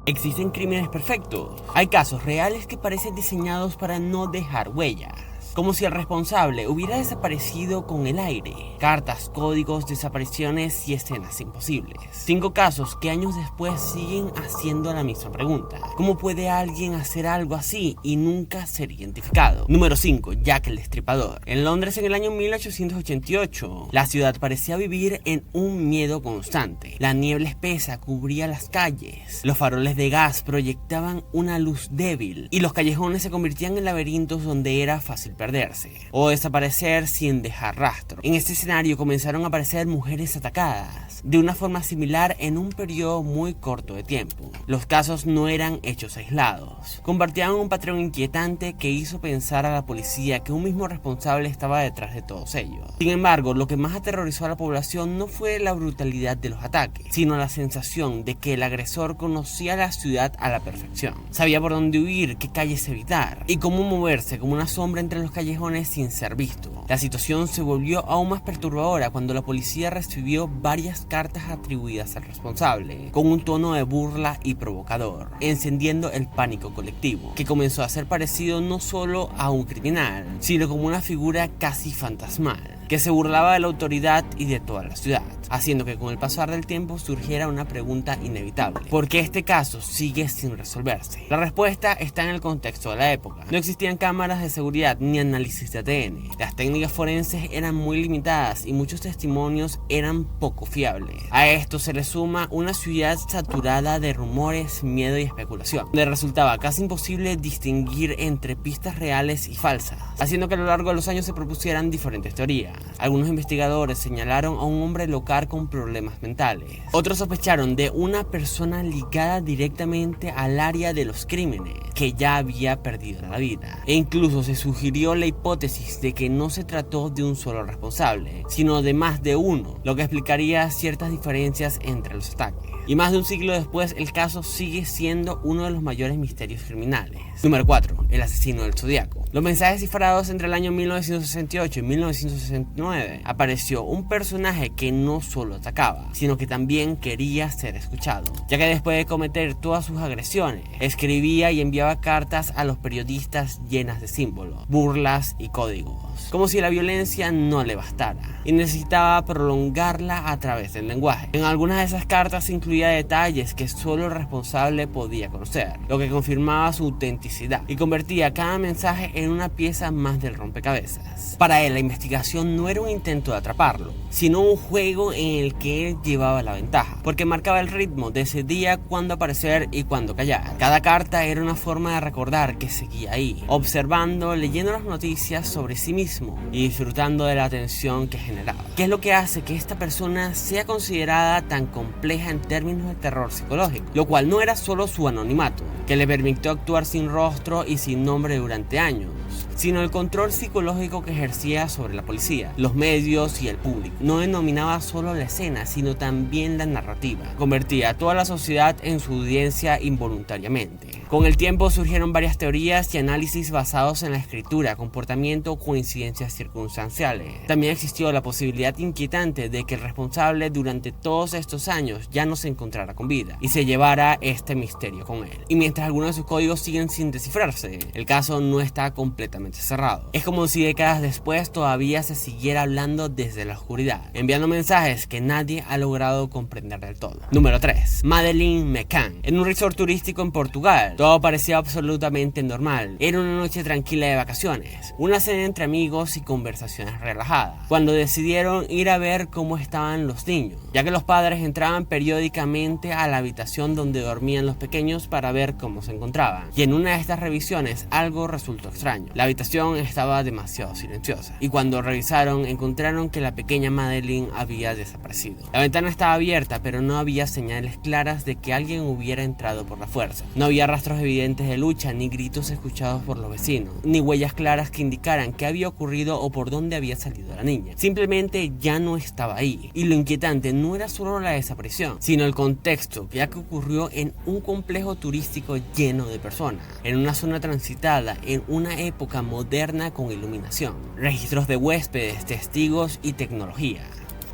¿Existen crímenes perfectos? Hay casos reales que parecen diseñados para no dejar huellas, como si el responsable hubiera desaparecido con el aire. Cartas, códigos, desapariciones y escenas imposibles. 5 casos que años después siguen haciendo la misma pregunta. ¿Cómo puede alguien hacer algo así y nunca ser identificado? Número 5. Jack el Destripador. En Londres en el año 1888, la ciudad parecía vivir en un miedo constante. La niebla espesa cubría las calles. Los faroles de gas proyectaban una luz débil y los callejones se convertían en laberintos donde era fácil perderse o desaparecer sin dejar rastro. En este escenario comenzaron a aparecer mujeres atacadas de una forma similar en un periodo muy corto de tiempo. Los casos no eran hechos aislados, compartían un patrón inquietante que hizo pensar a la policía que un mismo responsable estaba detrás de todos ellos. Sin embargo, lo que más aterrorizó a la población no fue la brutalidad de los ataques, sino la sensación de que el agresor conocía la ciudad a la perfección. Sabía por dónde huir, qué calles evitar y cómo moverse como una sombra entre los callejones sin ser visto. La situación se volvió aún más perturbadora cuando la policía recibió varias cartas atribuidas al responsable, con un tono de burla y provocador, encendiendo el pánico colectivo, que comenzó a ser parecido no solo a un criminal, sino como una figura casi fantasmal, que se burlaba de la autoridad y de toda la ciudad, haciendo que con el pasar del tiempo surgiera una pregunta inevitable: ¿por qué este caso sigue sin resolverse? La respuesta está en el contexto de la época. No existían cámaras de seguridad ni análisis de ADN. Las técnicas forenses eran muy limitadas y muchos testimonios eran poco fiables. A esto se le suma una ciudad saturada de rumores, miedo y especulación, donde resultaba casi imposible distinguir entre pistas reales y falsas, haciendo que a lo largo de los años se propusieran diferentes teorías. Algunos investigadores señalaron a un hombre local con problemas mentales. Otros sospecharon de una persona ligada directamente al área de los crímenes, que ya había perdido la vida. E incluso se sugirió la hipótesis de que no se trató de un solo responsable, sino de más de uno, lo que explicaría ciertas diferencias entre los ataques. Y más de un siglo después, el caso sigue siendo uno de los mayores misterios criminales. Número 4. El asesino del Zodiaco. Los mensajes cifrados entre el año 1968 y 1969 apareció un personaje que no solo atacaba, sino que también quería ser escuchado, ya que después de cometer todas sus agresiones, escribía y enviaba cartas a los periodistas llenas de símbolos, burlas y códigos, como si la violencia no le bastara y necesitaba prolongarla a través del lenguaje. En algunas de esas cartas incluía detalles que solo el responsable podía conocer, lo que confirmaba su autenticidad y convertía cada mensaje en una pieza más del rompecabezas. Para él, la investigación no era un intento de atraparlo, sino un juego en el que él llevaba la ventaja, porque marcaba el ritmo, decidía cuándo aparecer y cuándo callar. Cada carta era una forma de recordar que seguía ahí, observando, leyendo las noticias sobre sí mismo y disfrutando de la atención que generaba. ¿Qué es lo que hace que esta persona sea considerada tan compleja en términos de terror psicológico? Lo cual no era solo su anonimato, que le permitió actuar sin rostro y sin nombre durante años, sino el control psicológico que ejercía sobre la policía, los medios y el público. No denominaba solo la escena, sino también la narrativa. Convertía a toda la sociedad en su audiencia involuntariamente. Con el tiempo surgieron varias teorías y análisis basados en la escritura, comportamiento o coincidencias circunstanciales. También existió la posibilidad inquietante de que el responsable durante todos estos años ya no se encontrara con vida y se llevara este misterio con él. Y mientras algunos de sus códigos siguen sin descifrarse, el caso no está completamente cerrado. Es como si décadas después todavía se siguiera hablando desde la oscuridad, enviando mensajes que nadie ha logrado comprender del todo. Número 3. Madeleine McCann. En un resort turístico en Portugal, todo parecía absolutamente normal. Era una noche tranquila de vacaciones, una cena entre amigos y conversaciones relajadas, cuando decidieron ir a ver cómo estaban los niños, ya que los padres entraban periódicamente a la habitación donde dormían los pequeños para ver cómo se encontraban. Y en una de estas revisiones algo resultó extraño. La habitación estaba demasiado silenciosa y cuando revisaron encontraron que la pequeña Madeleine había desaparecido. La ventana estaba abierta, pero no había señales claras de que alguien hubiera entrado por la fuerza. No había rastros evidentes de lucha, ni gritos escuchados por los vecinos, ni huellas claras que indicaran qué había ocurrido o por dónde había salido la niña. Simplemente ya no estaba ahí. Y lo inquietante no era solo la desaparición, sino el contexto, ya que ocurrió en un complejo turístico lleno de personas, en una zona transitada, en una época moderna con iluminación, registros de huéspedes, testigos y tecnología.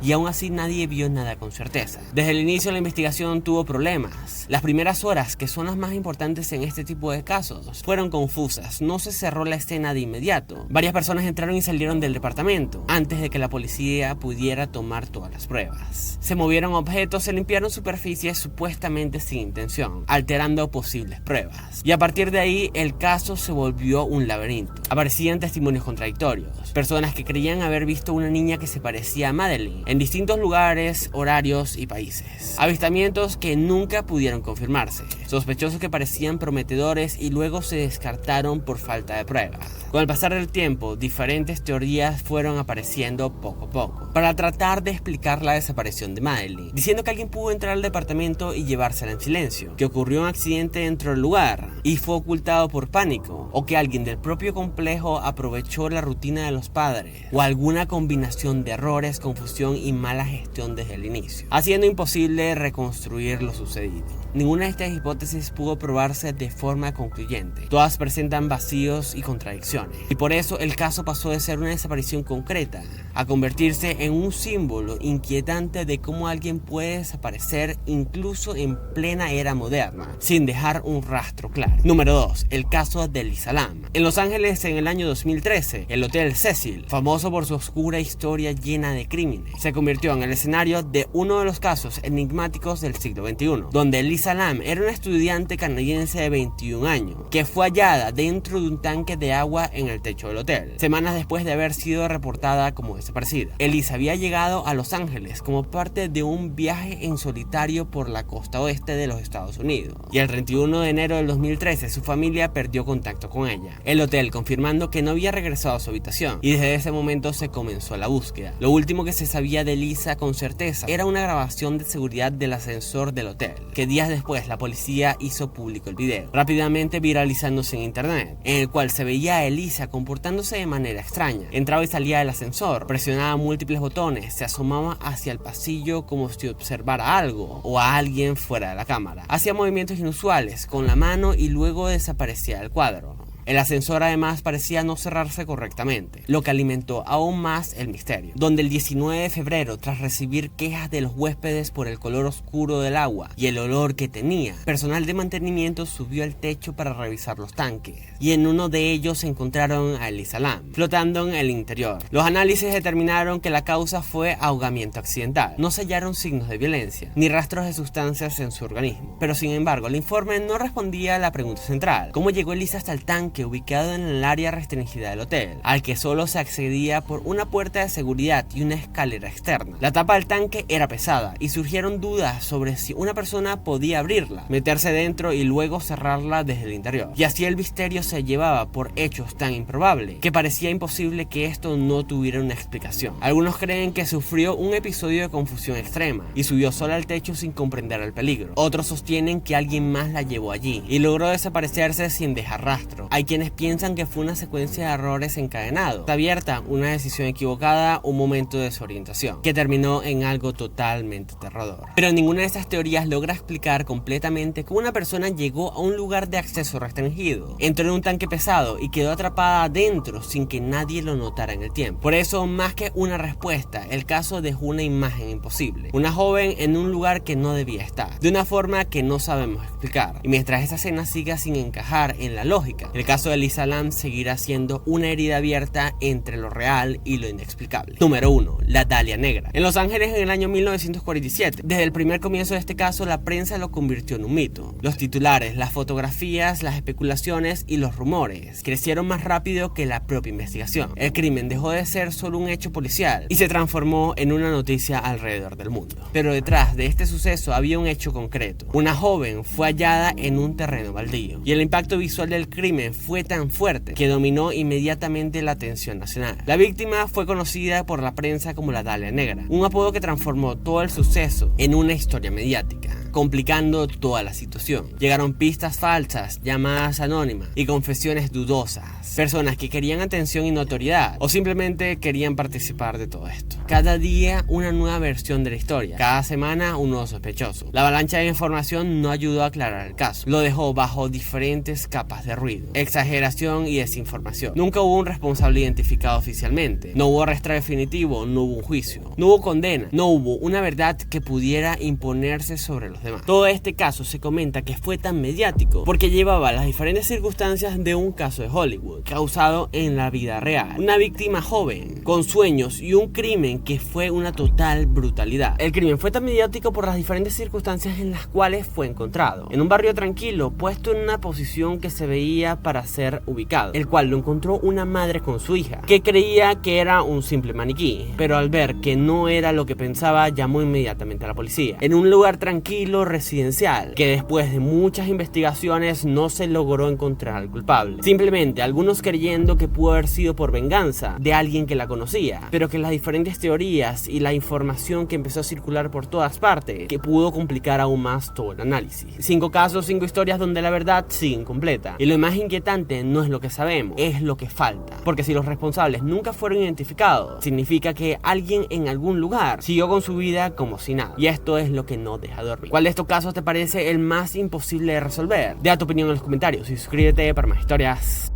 y aún así nadie vio nada con certeza. Desde el inicio la investigación tuvo problemas. Las primeras horas, que son las más importantes en este tipo de casos, fueron confusas. No se cerró la escena de inmediato. Varias personas entraron y salieron del departamento antes de que la policía pudiera tomar todas las pruebas. Se movieron objetos, se limpiaron superficies supuestamente sin intención, alterando posibles pruebas. Y a partir de ahí el caso se volvió un laberinto. Aparecían testimonios contradictorios, personas que creían haber visto una niña que se parecía a Madeleine en distintos lugares, horarios y países. Avistamientos que nunca pudieron confirmarse, sospechosos que parecían prometedores y luego se descartaron por falta de pruebas. Con el pasar del tiempo, diferentes teorías fueron apareciendo poco a poco para tratar de explicar la desaparición de Madeleine, diciendo que alguien pudo entrar al departamento y llevársela en silencio, que ocurrió un accidente dentro del lugar y fue ocultado por pánico, o que alguien del propio complejo aprovechó la rutina de los padres, o alguna combinación de errores, confusión y mala gestión desde el inicio, haciendo imposible reconstruir lo sucedido. Ninguna de estas hipótesis pudo probarse de forma concluyente. Todas presentan vacíos y contradicciones, y por eso el caso pasó de ser una desaparición concreta a convertirse en un símbolo inquietante de cómo alguien puede desaparecer incluso en plena era moderna, sin dejar un rastro claro. Número 2. El caso de Elisa Lam. En Los Ángeles, en el año 2013, el Hotel Cecil, famoso por su oscura historia llena de crímenes, se convirtió en el escenario de uno de los casos enigmáticos del siglo XXI, donde Elisa Lam era una estudiante canadiense de 21 años, que fue hallada dentro de un tanque de agua en el techo del hotel, semanas después de haber sido reportada como desaparecida. Elisa había llegado a Los Ángeles como parte de un viaje en solitario por la costa oeste de los Estados Unidos, y el 31 de enero del 2013 su familia perdió contacto con ella. El hotel confirmando que no había regresado a su habitación, y desde ese momento se comenzó la búsqueda. Lo último que se sabía de Elisa con certeza era una grabación de seguridad del ascensor del hotel, que días después la policía hizo público el video, rápidamente viralizándose en internet, en el cual se veía a Elisa comportándose de manera extraña. Entraba y salía del ascensor, presionaba múltiples botones, se asomaba hacia el pasillo como si observara algo o a alguien fuera de la cámara. Hacía movimientos inusuales con la mano y luego desaparecía del cuadro. El ascensor además parecía no cerrarse correctamente, lo que alimentó aún más el misterio, donde el 19 de febrero, tras recibir quejas de los huéspedes por el color oscuro del agua y el olor que tenía, personal de mantenimiento subió al techo para revisar los tanques, y en uno de ellos encontraron a Elisa Lam, flotando en el interior. Los análisis determinaron que la causa fue ahogamiento accidental. No se hallaron signos de violencia, ni rastros de sustancias en su organismo, pero sin embargo el informe no respondía a la pregunta central: ¿cómo llegó Elisa hasta el tanque ubicado en el área restringida del hotel, al que solo se accedía por una puerta de seguridad y una escalera externa? La tapa del tanque era pesada y surgieron dudas sobre si una persona podía abrirla, meterse dentro y luego cerrarla desde el interior. Y así el misterio se llevaba por hechos tan improbables que parecía imposible que esto no tuviera una explicación. Algunos creen que sufrió un episodio de confusión extrema y subió sola al techo sin comprender el peligro. Otros sostienen que alguien más la llevó allí y logró desaparecerse sin dejar rastro. Hay quienes piensan que fue una secuencia de errores encadenados, está abierta, una decisión equivocada, un momento de desorientación, que terminó en algo totalmente aterrador. Pero ninguna de estas teorías logra explicar completamente cómo una persona llegó a un lugar de acceso restringido, entró en un tanque pesado y quedó atrapada adentro sin que nadie lo notara en el tiempo. Por eso, más que una respuesta, el caso dejó una imagen imposible: una joven en un lugar que no debía estar, de una forma que no sabemos explicar. Y mientras esa escena siga sin encajar en la lógica, el caso de Elisa Lam seguirá siendo una herida abierta entre lo real y lo inexplicable. Número 1. La Dalia Negra. En Los Ángeles, en el año 1947, desde el primer comienzo de este caso, la prensa lo convirtió en un mito. Los titulares, las fotografías, las especulaciones y los rumores crecieron más rápido que la propia investigación. El crimen dejó de ser solo un hecho policial y se transformó en una noticia alrededor del mundo. Pero detrás de este suceso había un hecho concreto. Una joven fue hallada en un terreno baldío, y el impacto visual del crimen fue tan fuerte que dominó inmediatamente la atención nacional. La víctima fue conocida por la prensa como la Dalia Negra, un apodo que transformó todo el suceso en una historia mediática. complicando toda la situación. Llegaron pistas falsas, llamadas anónimas y confesiones dudosas. Personas que querían atención y notoriedad o simplemente querían participar de todo esto. Cada día una nueva versión de la historia. Cada semana un nuevo sospechoso. La avalancha de información no ayudó a aclarar el caso. Lo dejó bajo diferentes capas de ruido, exageración y desinformación. Nunca hubo un responsable identificado oficialmente. No hubo arresto definitivo, no hubo un juicio. No hubo condena. No hubo una verdad que pudiera imponerse sobre los demás. Todo este caso se comenta que fue tan mediático porque llevaba las diferentes circunstancias de un caso de Hollywood causado en la vida real. Una víctima joven, con sueños y un crimen que fue una total brutalidad. El crimen fue tan mediático por las diferentes circunstancias en las cuales fue encontrado. En un barrio tranquilo, puesto en una posición que se veía para ser ubicado, el cual lo encontró una madre con su hija, que creía que era un simple maniquí, pero al ver que no era lo que pensaba, llamó inmediatamente a la policía. En un lugar tranquilo residencial, que después de muchas investigaciones no se logró encontrar al culpable. Simplemente algunos creyendo que pudo haber sido por venganza de alguien que la conocía, pero que las diferentes teorías y la información que empezó a circular por todas partes, que pudo complicar aún más todo el análisis. 5 casos, 5 historias donde la verdad sigue incompleta. Y lo más inquietante no es lo que sabemos, es lo que falta. Porque si los responsables nunca fueron identificados, significa que alguien en algún lugar siguió con su vida como si nada. Y esto es lo que no deja dormir. ¿Cuál de estos casos te parece el más imposible de resolver? Deja tu opinión en los comentarios y suscríbete para más historias.